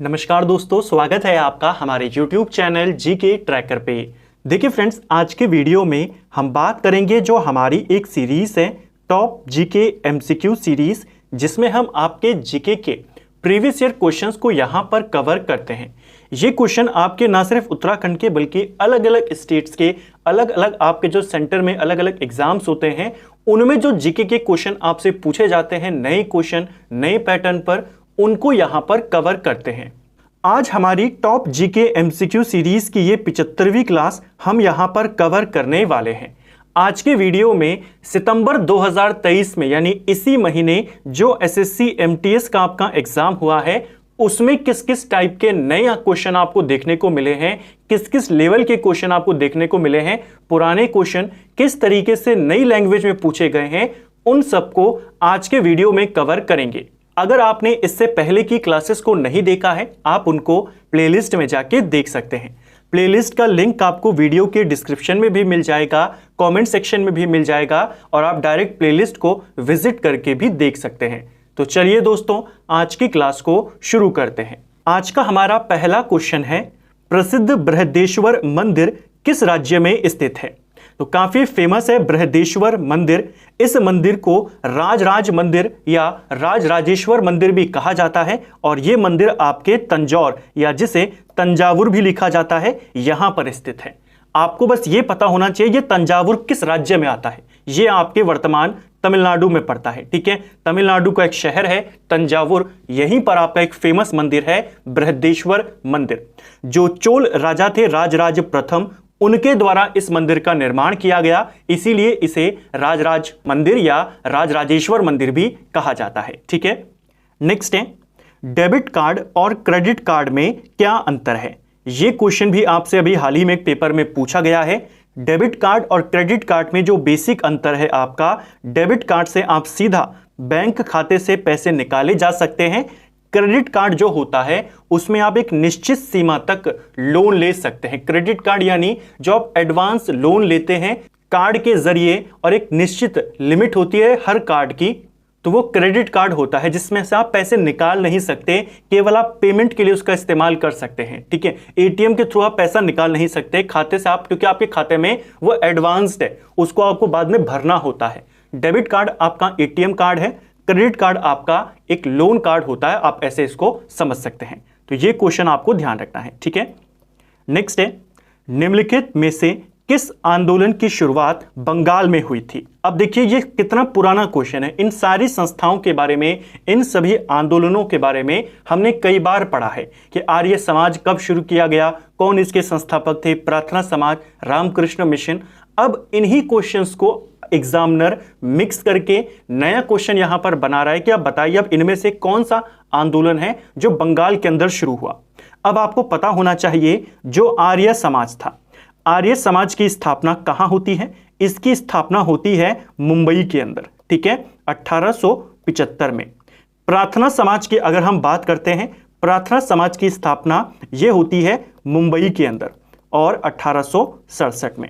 नमस्कार दोस्तों, स्वागत है आपका हमारे YouTube चैनल जीके ट्रैकर पे। देखिए फ्रेंड्स, आज के वीडियो में हम बात करेंगे जो हमारी एक सीरीज है टॉप जीके एमसीक्यू सीरीज, जिसमें हम आपके जीके के प्रीवियस ईयर क्वेश्चंस को यहाँ पर कवर करते हैं। ये क्वेश्चन आपके ना सिर्फ उत्तराखंड के बल्कि अलग अलग स्टेट्स के अलग अलग आपके जो सेंटर में अलग अलग एग्जाम्स होते हैं उनमें जो जीके के क्वेश्चन आपसे पूछे जाते हैं, नए क्वेश्चन नए पैटर्न पर, उनको यहां पर कवर करते हैं। आज हमारी टॉप जीके एमसीक्यू सीरीज की ये 75वीं क्लास हम यहां पर कवर करने वाले हैं। आज के वीडियो में सितंबर 2023 में यानी इसी महीने जो एसएससी एमटीएस का आपका एग्जाम हुआ है उसमें किस किस टाइप के नए क्वेश्चन आपको देखने को मिले हैं, किस किस लेवल के क्वेश्चन आपको देखने को मिले हैं, पुराने क्वेश्चन किस तरीके से नई लैंग्वेज में पूछे गए हैं, उन सबको आज के वीडियो में कवर करेंगे। अगर आपने इससे पहले की क्लासेस को नहीं देखा है, आप उनको प्लेलिस्ट में जाके देख सकते हैं। प्लेलिस्ट का लिंक आपको वीडियो के डिस्क्रिप्शन में भी मिल जाएगा, कमेंट सेक्शन में भी मिल जाएगा और आप डायरेक्ट प्लेलिस्ट को विजिट करके भी देख सकते हैं। तो चलिए दोस्तों, आज की क्लास को शुरू करते हैं। आज का हमारा पहला क्वेश्चन है, प्रसिद्ध बृहदेश्वर मंदिर किस राज्य में स्थित है? तो काफी फेमस है बृहदेश्वर मंदिर। इस मंदिर को राजराज मंदिर या राजराजेश्वर मंदिर भी कहा जाता है और यह मंदिर आपके तंजौर या जिसे तंजावुर भी लिखा जाता है यहां पर स्थित है। आपको बस ये पता होना चाहिए ये तंजावुर किस राज्य में आता है। ये आपके वर्तमान तमिलनाडु में पड़ता है। ठीक है, तमिलनाडु का एक शहर है तंजावुर, यहीं पर आपका एक फेमस मंदिर है बृहदेश्वर मंदिर। जो चोल राजा थे राजराज प्रथम, उनके द्वारा इस मंदिर का निर्माण किया गया, इसीलिए इसे राजराज मंदिर या राजराजेश्वर मंदिर भी कहा जाता है। ठीक है, नेक्स्ट है, डेबिट कार्ड और क्रेडिट कार्ड में क्या अंतर है? यह क्वेश्चन भी आपसे अभी हाल ही में एक पेपर में पूछा गया है। डेबिट कार्ड और क्रेडिट कार्ड में जो बेसिक अंतर है आपका, डेबिट कार्ड से आप सीधा बैंक खाते से पैसे निकाले जा सकते हैं। क्रेडिट कार्ड जो होता है उसमें आप एक निश्चित सीमा तक लोन ले सकते हैं। क्रेडिट कार्ड यानी जो आप एडवांस लोन लेते हैं कार्ड के जरिए और एक निश्चित लिमिट होती है हर कार्ड की, तो वो क्रेडिट कार्ड होता है जिसमें से आप पैसे निकाल नहीं सकते, केवल आप पेमेंट के लिए उसका इस्तेमाल कर सकते हैं। ठीक है, एटीएम के थ्रू आप पैसा निकाल नहीं सकते खाते से आप, क्योंकि आपके खाते में वो एडवांस्ड है, उसको आपको बाद में भरना होता है। डेबिट कार्ड आपका एटीएम कार्ड है, क्रेडिट कार्ड आपका एक लोन कार्ड होता है, आप ऐसे इसको समझ सकते हैं। तो ये क्वेश्चन आपको ध्यान रखना है। ठीक है, नेक्स्ट है, निम्नलिखित में से किस आंदोलन की शुरुआत बंगाल में हुई थी? अब देखिए ये कितना पुराना क्वेश्चन है। इन सारी संस्थाओं के बारे में, इन सभी आंदोलनों के बारे में हमने कई बार पढ़ा है कि आर्य समाज कब शुरू किया गया, कौन इसके संस्थापक थे, प्रार्थना समाज, रामकृष्ण मिशन। अब इन्हीं क्वेश्चंस को एग्जामिनर मिक्स करके नया क्वेश्चन यहां पर बना रहा है कि आप बताइए अब इनमें से कौन सा आंदोलन है जो बंगाल के अंदर शुरू हुआ। अब आपको पता होना चाहिए जो आर्य समाज था, आर्य समाज की स्थापना कहां होती है? इसकी स्थापना होती है मुंबई के अंदर। ठीक है, 1875 में। प्रार्थना समाज की अगर हम बात करते हैं, प्रार्थना समाज की स्थापना यह होती है मुंबई के अंदर और 1867 में।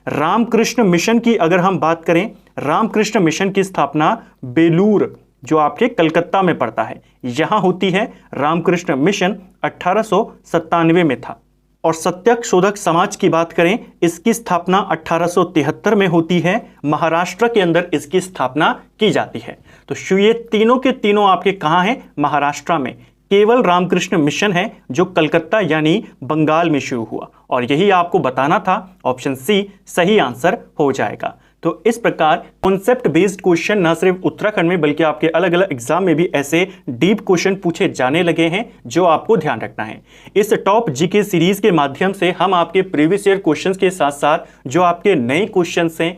रामकृष्ण मिशन की अगर हम बात करें, रामकृष्ण मिशन की स्थापना बेलूर जो आपके कलकत्ता में पड़ता है यहां होती है। रामकृष्ण मिशन 1897 में था। और सत्यक शोधक समाज की बात करें, इसकी स्थापना 1873 में होती है। महाराष्ट्र के अंदर इसकी स्थापना की जाती है। तो ये तीनों के तीनों आपके कहां हैं? महाराष्ट्र में। केवल रामकृष्ण मिशन है जो कलकत्ता यानी बंगाल में शुरू हुआ और यही आपको बताना था। ऑप्शन सी सही आंसर हो जाएगा। तो इस प्रकार कॉन्सेप्ट बेस्ड क्वेश्चन न सिर्फ उत्तराखंड में बल्कि आपके अलग अलग एग्जाम में भी ऐसे डीप क्वेश्चन पूछे जाने लगे हैं जो आपको ध्यान रखना है। इस टॉप जीके सीरीज के माध्यम से हम आपके प्रीवियस ईयर क्वेश्चंस के साथ साथ जो आपके नए क्वेश्चंस हैं,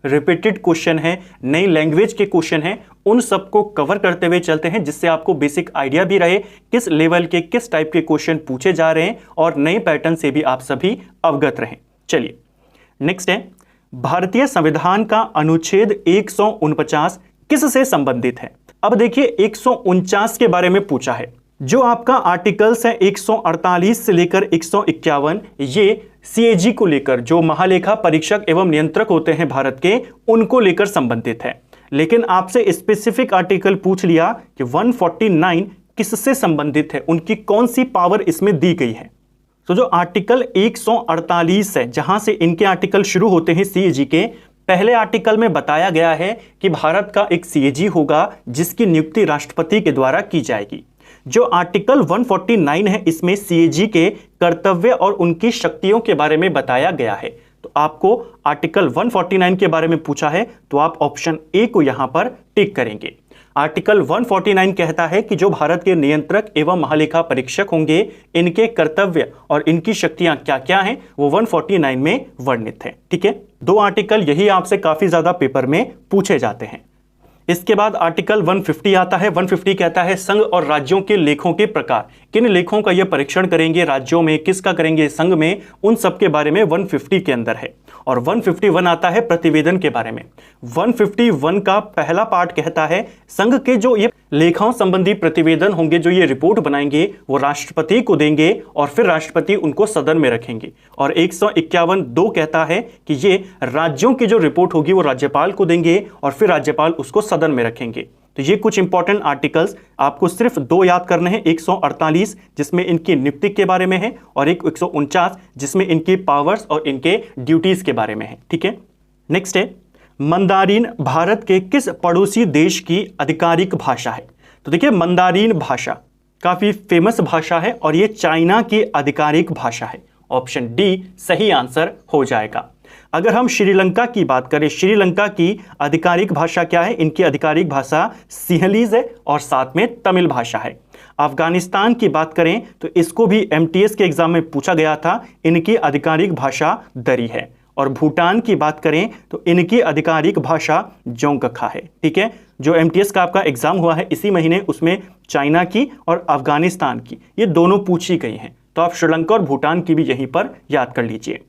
रिपीटेड क्वेश्चन है, नई लैंग्वेज के क्वेश्चन हैं, उन सबको कवर करते हुए चलते हैं जिससे आपको बेसिक आइडिया भी रहे किस लेवल के किस टाइप के क्वेश्चन पूछे जा रहे हैं और नए पैटर्न से भी आप सभी अवगत रहें। चलिए नेक्स्ट है, भारतीय संविधान का अनुच्छेद 149 किससे संबंधित है? अब देखिए 149 के बारे में पूछा है। जो आपका आर्टिकल्स है 148 से लेकर 151, ये सीएजी को लेकर, जो महालेखा परीक्षक एवं नियंत्रक होते हैं भारत के, उनको लेकर संबंधित है। लेकिन आपसे स्पेसिफिक आर्टिकल पूछ लिया कि 149 किससे संबंधित है, उनकी कौन सी पावर इसमें दी गई है। तो जो आर्टिकल 148 है, जहां से इनके आर्टिकल शुरू होते हैं सीएजी के, पहले आर्टिकल में बताया गया है कि भारत का एक सीएजी होगा जिसकी नियुक्ति राष्ट्रपति के द्वारा की जाएगी। जो आर्टिकल 149 है, इसमें सीएजी के कर्तव्य और उनकी शक्तियों के बारे में बताया गया है। तो आपको आर्टिकल 149 के बारे में पूछा है तो आप ऑप्शन ए को यहां पर टिक करेंगे। आर्टिकल 149 कहता है कि जो भारत के नियंत्रक एवं महालेखा परीक्षक होंगे, इनके कर्तव्य और इनकी शक्तियां क्या क्या हैं, वो 149 में वर्णित है। ठीक है, 2 आर्टिकल यही आपसे काफी ज्यादा पेपर में पूछे जाते हैं। इसके बाद आर्टिकल 150 आता है। 150 कहता है संघ और राज्यों के लेखों के प्रकार। किन लेखों का यह परीक्षण करेंगे, राज्यों में किसका करेंगे, संघ में, उन सब के बारे में 150 के अंदर है। और 151 आता है प्रतिवेदन के बारे में। 151 का पहला पार्ट कहता है संघ के जो ये लेखाओं संबंधी प्रतिवेदन होंगे, जो ये रिपोर्ट बनाएंगे, वो राष्ट्रपति को देंगे और फिर राष्ट्रपति उनको सदन में रखेंगे। और 151(2) कहता है कि ये राज्यों की जो रिपोर्ट होगी वो राज्यपाल को देंगे और फिर राज्यपाल उसको सदन में रखेंगे। तो ये कुछ इंपॉर्टेंट आर्टिकल्स आपको सिर्फ 2 याद करने हैं। 148 जिसमें इनकी नियुक्ति के बारे में है और 149 जिसमें इनकी पावर्स और इनके ड्यूटीज के बारे में है। ठीक है, नेक्स्ट है मंदारिन भारत के किस पड़ोसी देश की आधिकारिक भाषा है। तो देखिए, मंदारिन भाषा काफी फेमस भाषा है और ये चाइना की आधिकारिक भाषा है। ऑप्शन डी सही आंसर हो जाएगा। अगर हम श्रीलंका की बात करें, श्रीलंका की आधिकारिक भाषा क्या है, इनकी आधिकारिक भाषा सिंहलीज है और साथ में तमिल भाषा है। अफगानिस्तान की बात करें तो इसको भी एमटीएस के एग्जाम में पूछा गया था, इनकी आधिकारिक भाषा दरी है। और भूटान की बात करें तो इनकी आधिकारिक भाषा जोंगखा है। ठीक है, जो एमटीएस का आपका एग्जाम हुआ है इसी महीने, उसमें चाइना की और अफगानिस्तान की ये दोनों पूछी गई हैं। तो आप श्रीलंका और भूटान की भी यहीं पर याद कर लीजिए।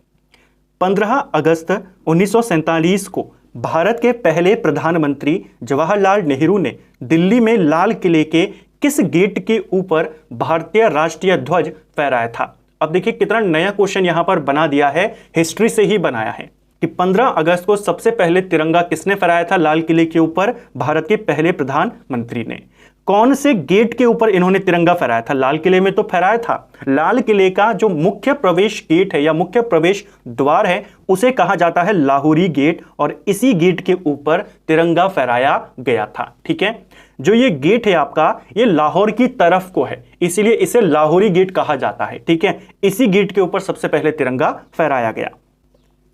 15 अगस्त 1947 को भारत के पहले प्रधानमंत्री जवाहरलाल नेहरू ने दिल्ली में लाल किले के किस गेट के ऊपर भारतीय राष्ट्रीय ध्वज फहराया था। अब देखिए कितना नया क्वेश्चन यहां पर बना दिया है, हिस्ट्री से ही बनाया है कि 15 अगस्त को सबसे पहले तिरंगा किसने फहराया था लाल किले के ऊपर, भारत के पहले प्रधानमंत्री ने। कौन से गेट के ऊपर इन्होंने तिरंगा फहराया था, लाल किले में तो फहराया था। लाल किले का जो मुख्य प्रवेश गेट है या मुख्य प्रवेश द्वार है उसे कहा जाता है लाहौरी गेट और इसी गेट के ऊपर तिरंगा फहराया गया था। ठीक है, जो ये गेट है आपका, ये लाहौर की तरफ को है, इसीलिए इसे लाहौरी गेट कहा जाता है। ठीक है, इसी गेट के ऊपर सबसे पहले तिरंगा फहराया गया।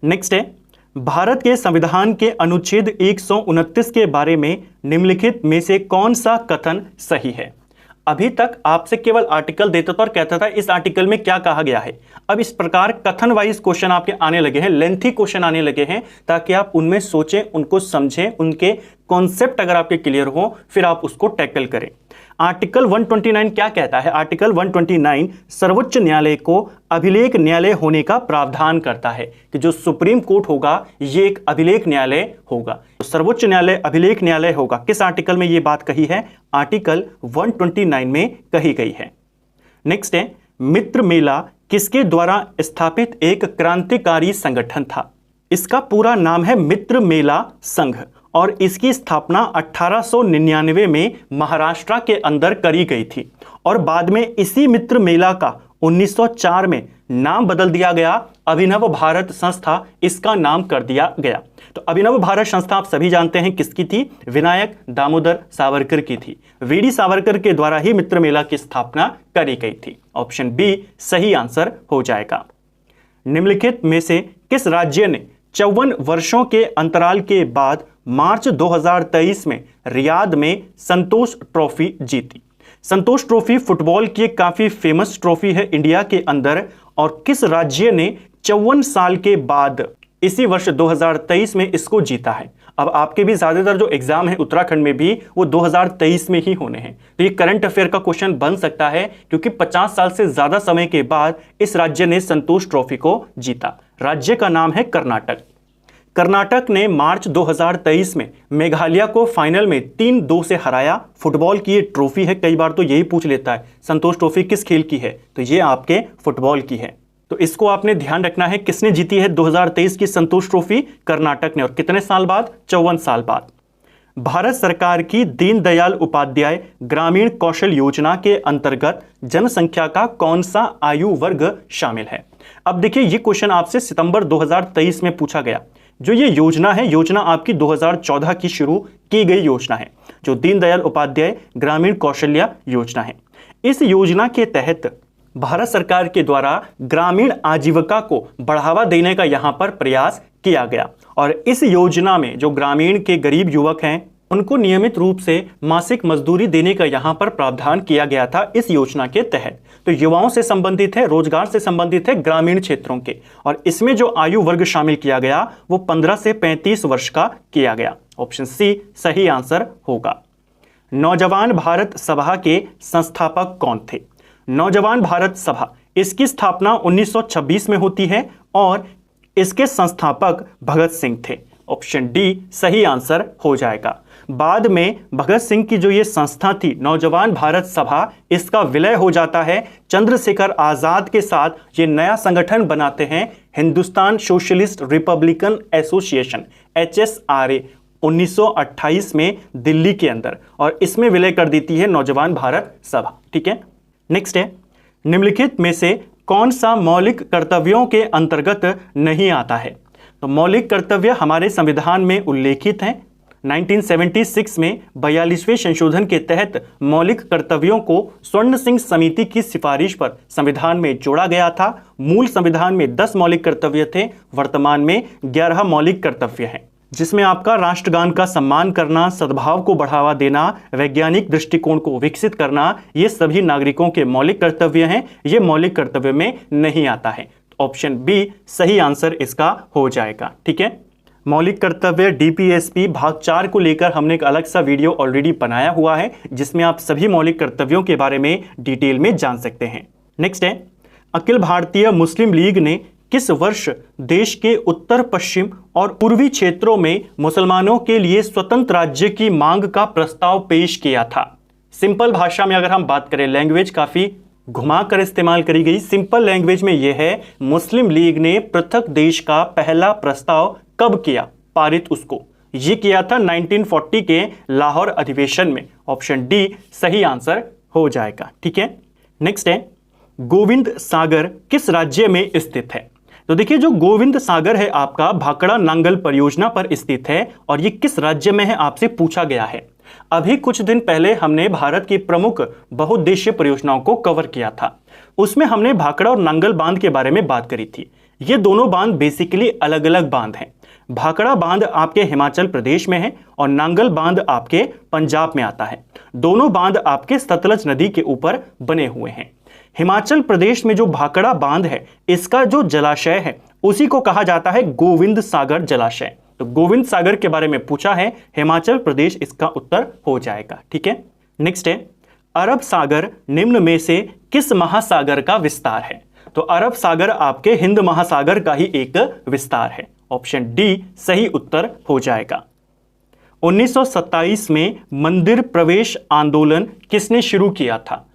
नेक्स्ट है भारत के संविधान के अनुच्छेद 129 के बारे में निम्नलिखित में से कौन सा कथन सही है। अभी तक आपसे केवल आर्टिकल देता था और कहता था इस आर्टिकल में क्या कहा गया है। अब इस प्रकार कथन वाइज क्वेश्चन आपके आने लगे हैं, लेंथी क्वेश्चन आने लगे हैं, ताकि आप उनमें सोचें, उनको समझें, उनके कॉन्सेप्ट अगर आपके क्लियर हो फिर आप उसको टैकल करें। आर्टिकल 129 क्या कहता है। आर्टिकल 129 सर्वोच्च न्यायालय को अभिलेख न्यायालय होने का प्रावधान करता है कि जो सुप्रीम कोर्ट होगा ये एक अभिलेख न्यायालय होगा। तो सर्वोच्च न्यायालय अभिलेख न्यायालय होगा। किस आर्टिकल में ये बात कही है, आर्टिकल 129 में कही गई है। नेक्स्ट है मित्र मेला किसके द्वारा स्थापित एक क्रांतिकारी संगठन था। इसका पूरा नाम है मित्र मेला संघ और इसकी स्थापना 1899 में महाराष्ट्र के अंदर करी गई थी और बाद में इसी मित्र मेला का 1904 में नाम बदल दिया गया, अभिनव भारत संस्था इसका नाम कर दिया गया। तो अभिनव भारत संस्था आप सभी जानते हैं किसकी थी, विनायक दामोदर सावरकर की थी। वीडी सावरकर के द्वारा ही मित्र मेला की स्थापना करी गई थी। ऑप्शन बी सही आंसर हो जाएगा। निम्नलिखित में से किस राज्य ने 54 वर्षों के अंतराल के बाद मार्च 2023 में रियाद में संतोष ट्रॉफी जीती। संतोष ट्रॉफी फुटबॉल की एक काफी फेमस ट्रॉफी है इंडिया के अंदर और किस राज्य ने 54 साल के बाद इसी वर्ष 2023 में इसको जीता है। अब आपके भी ज्यादातर जो एग्जाम है उत्तराखंड में भी वो 2023 में ही होने हैं, तो ये करंट अफेयर का क्वेश्चन बन सकता है क्योंकि 50 साल से ज्यादा समय के बाद इस राज्य ने संतोष ट्रॉफी को जीता। राज्य का नाम है कर्नाटक। कर्नाटक ने मार्च 2023 में मेघालय को फाइनल में 3-2 से हराया। फुटबॉल की ये ट्रॉफी है, कई बार तो यही पूछ लेता है संतोष ट्रॉफी किस खेल की है, तो ये आपके फुटबॉल की है। तो इसको आपने ध्यान रखना है, किसने जीती है 2023 की संतोष ट्रॉफी, कर्नाटक ने। और कितने साल बाद, 54 साल बाद। भारत सरकार की दीनदयाल उपाध्याय ग्रामीण कौशल योजना के अंतर्गत जनसंख्या का कौन सा आयु वर्ग शामिल है? अब देखिए, ये क्वेश्चन आपसे सितंबर 2023 में पूछा गया। जो ये योजना है, योजना आपकी 2014 की शुरू की गई योजना है, जो दीनदयाल उपाध्याय ग्रामीण कौशल्य योजना है। इस योजना के तहत भारत सरकार के द्वारा ग्रामीण आजीविका को बढ़ावा देने का यहां पर प्रयास किया गया और इस योजना में जो ग्रामीण के गरीब युवक हैं उनको नियमित रूप से मासिक मजदूरी देने का यहां पर प्रावधान किया गया था इस योजना के तहत। तो युवाओं से संबंधित है, रोजगार से संबंधित है, ग्रामीण क्षेत्रों के, और इसमें जो आयु वर्ग शामिल किया गया वो 15 से 35 वर्ष का किया गया। ऑप्शन सी सही आंसर होगा। नौजवान भारत सभा के संस्थापक कौन थे? नौजवान भारत सभा, इसकी स्थापना 1926 में होती है और इसके संस्थापक भगत सिंह थे। ऑप्शन डी सही आंसर हो जाएगा। बाद में भगत सिंह की जो ये संस्था थी नौजवान भारत सभा, इसका विलय हो जाता है। चंद्रशेखर आजाद के साथ ये नया संगठन बनाते हैं, Hindustan socialist Republican association HSRA, 1928 में दिल्ली के अंदर, और इसमें विलय कर देती है नौजवान भारत सभा। ठीक है, नेक्स्ट है, निम्नलिखित में से कौन सा मौलिक कर्तव्यों के अंतर्गत नहीं आता है? तो मौलिक कर्तव्य हमारे संविधान में उल्लेखित हैं। 1976 में 42वें संशोधन के तहत मौलिक कर्तव्यों को स्वर्ण सिंह समिति की सिफारिश पर संविधान में जोड़ा गया था। मूल संविधान में 10 मौलिक कर्तव्य थे, वर्तमान में 11 मौलिक कर्तव्य हैं, जिसमें आपका राष्ट्रगान का सम्मान करना, सद्भाव को बढ़ावा देना, वैज्ञानिक दृष्टिकोण को विकसित करना, ये सभी नागरिकों के मौलिक कर्तव्य हैं। ये मौलिक कर्तव्य में नहीं आता है। ऑप्शन बी सही आंसर इसका हो जाएगा। ठीक है, मौलिक कर्तव्य DPSP भाग 4 को लेकर हमने एक अलग सा वीडियो ऑलरेडी बनाया हुआ है, जिसमें आप सभी मौलिक कर्तव्यों के बारे में डिटेल में जान सकते हैं। नेक्स्ट है, अखिल भारतीय मुस्लिम लीग ने किस वर्ष देश के उत्तर पश्चिम और पूर्वी क्षेत्रों में मुसलमानों के लिए स्वतंत्र राज्य की मांग का प्रस्ताव पेश किया था? सिंपल भाषा में अगर हम बात करें, लैंग्वेज काफी घुमाकर इस्तेमाल करी गई, सिंपल लैंग्वेज में यह है, मुस्लिम लीग ने पृथक देश का पहला प्रस्ताव कब किया, पारित उसको? ये किया था 1940 के लाहौर अधिवेशन में। ऑप्शन डी सही आंसर हो जाएगा। ठीक है, नेक्स्ट है, गोविंद सागर किस राज्य में स्थित है? तो देखिए, जो गोविंद सागर है आपका भाखड़ा नांगल परियोजना पर स्थित है और ये किस राज्य में है आपसे पूछा गया है। अभी कुछ दिन पहले हमने भारत की प्रमुख बहुउद्देशीय परियोजनाओं को कवर किया था, उसमें हमने भाखड़ा और नांगल बांध के बारे में बात करी थी। ये दोनों बांध बेसिकली अलग अलग बांध हैं। भाखड़ा बांध आपके हिमाचल प्रदेश में है और नांगल बांध आपके पंजाब में आता है। दोनों बांध आपके सतलज नदी के ऊपर बने हुए हैं। हिमाचल प्रदेश में जो भाखड़ा बांध है, इसका जो जलाशय है उसी को कहा जाता है गोविंद सागर जलाशय। तो गोविंद सागर के बारे में पूछा है, हिमाचल प्रदेश इसका उत्तर हो जाएगा। ठीक है, नेक्स्ट है, अरब सागर निम्न में से किस महासागर का विस्तार है? तो अरब सागर आपके हिंद महासागर का ही एक विस्तार है। ऑप्शन डी सही उत्तर हो जाएगा। 1927 में मंदिर प्रवेश आंदोलन किसने शुरू किया था?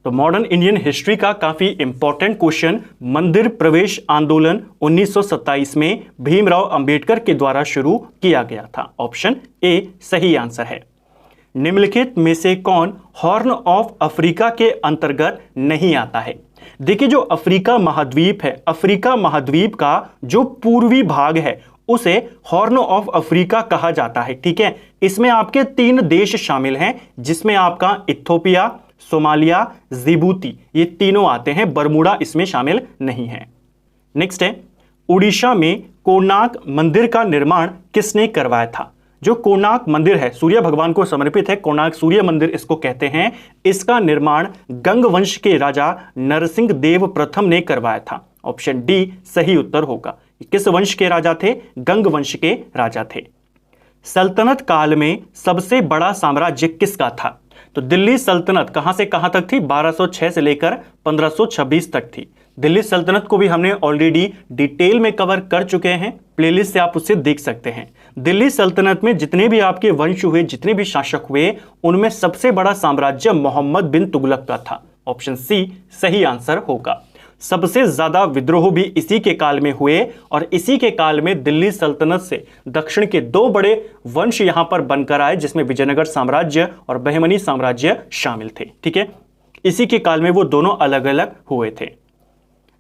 तो मॉडर्न इंडियन हिस्ट्री का काफी इंपॉर्टेंट क्वेश्चन, मंदिर प्रवेश आंदोलन 1927 में भीमराव अंबेडकर के द्वारा शुरू किया गया था। ऑप्शन ए सही आंसर है। निम्नलिखित में से कौन हॉर्न ऑफ अफ्रीका के अंतर्गत नहीं आता है? देखिए, जो अफ्रीका महाद्वीप है, अफ्रीका महाद्वीप का जो पूर्वी भाग है उसे हॉर्न ऑफ अफ्रीका कहा जाता है। ठीक है, इसमें आपके 3 देश शामिल हैं, जिसमें आपका इथियोपिया, सोमालिया, जिबूती, ये तीनों आते हैं। बरमूडा इसमें शामिल नहीं है। नेक्स्ट है, उड़ीसा में कोणार्क मंदिर का निर्माण किसने करवाया था? जो कोणार्क मंदिर है सूर्य भगवान को समर्पित है, कोणार्क सूर्य मंदिर इसको कहते हैं। इसका निर्माण गंग वंश के राजा नरसिंह देव प्रथम ने करवाया था। ऑप्शन डी सही उत्तर होगा। किस वंश के राजा थे? गंग वंश के राजा थे। सल्तनत काल में सबसे बड़ा साम्राज्य किसका था? तो दिल्ली सल्तनत कहां से कहां तक थी? 1206 से लेकर 1526 तक थी। दिल्ली सल्तनत को भी हमने ऑलरेडी डिटेल में कवर कर चुके हैं, प्लेलिस्ट से आप उससे देख सकते हैं। दिल्ली सल्तनत में जितने भी आपके वंश हुए, जितने भी शासक हुए, उनमें सबसे बड़ा साम्राज्य मोहम्मद बिन तुगलक का था। ऑप्शन सी सही आंसर होगा। सबसे ज्यादा विद्रोह भी इसी के काल में हुए और इसी के काल में दिल्ली सल्तनत से दक्षिण के दो बड़े वंश यहां पर बनकर आए, जिसमें विजयनगर साम्राज्य और बहमनी साम्राज्य शामिल थे। ठीक है, इसी के काल में वो दोनों अलग अलग हुए थे।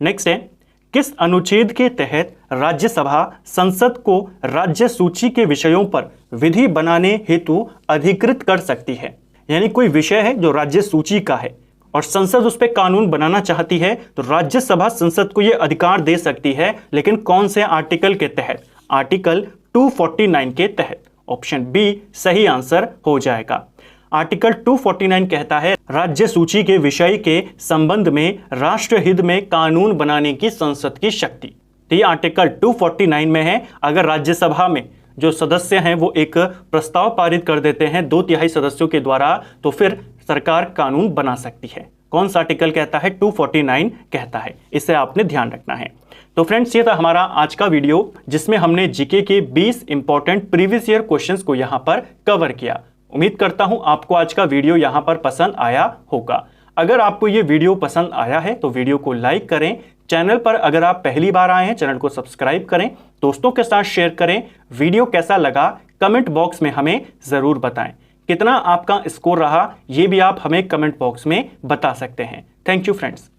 नेक्स्ट है, किस अनुच्छेद के तहत राज्यसभा संसद को राज्य सूची के विषयों पर विधि बनाने हेतु अधिकृत कर सकती है? यानी कोई विषय है जो राज्य सूची का है और संसद उस पर कानून बनाना चाहती है, तो राज्यसभा संसद को यह अधिकार दे सकती है, लेकिन कौन से आर्टिकल के तहत? आर्टिकल 249 के तहत। ऑप्शन बी सही आंसर हो जाएगा। आर्टिकल 249 कहता है राज्य सूची के विषय के संबंध में राष्ट्रहित में कानून बनाने की संसद की शक्ति। तो ये आर्टिकल 249 में है। अगर राज्यसभा में जो सदस्य हैं वो एक प्रस्ताव पारित कर देते हैं 2/3 सदस्यों के द्वारा, तो फिर सरकार कानून बना सकती है। कौन सा आर्टिकल कहता है? 249 कहता है। इसे आपने ध्यान रखना है। तो फ्रेंड्स, ये था हमारा आज का वीडियो, जिसमें हमने जीके के 20 इंपॉर्टेंट प्रीवियस ईयर क्वेश्चंस को यहां पर कवर किया। उम्मीद करता हूं आपको आज का वीडियो यहां पर पसंद आया होगा। अगर आपको ये वीडियो पसंद आया है तो वीडियो को लाइक करें। चैनल पर अगर आप पहली बार आए हैं, चैनल को सब्सक्राइब करें, दोस्तों के साथ शेयर करें। वीडियो कैसा लगा कमेंट बॉक्स में हमें जरूर बताएं। कितना आपका स्कोर रहा ये भी आप हमें कमेंट बॉक्स में बता सकते हैं। Thank you friends.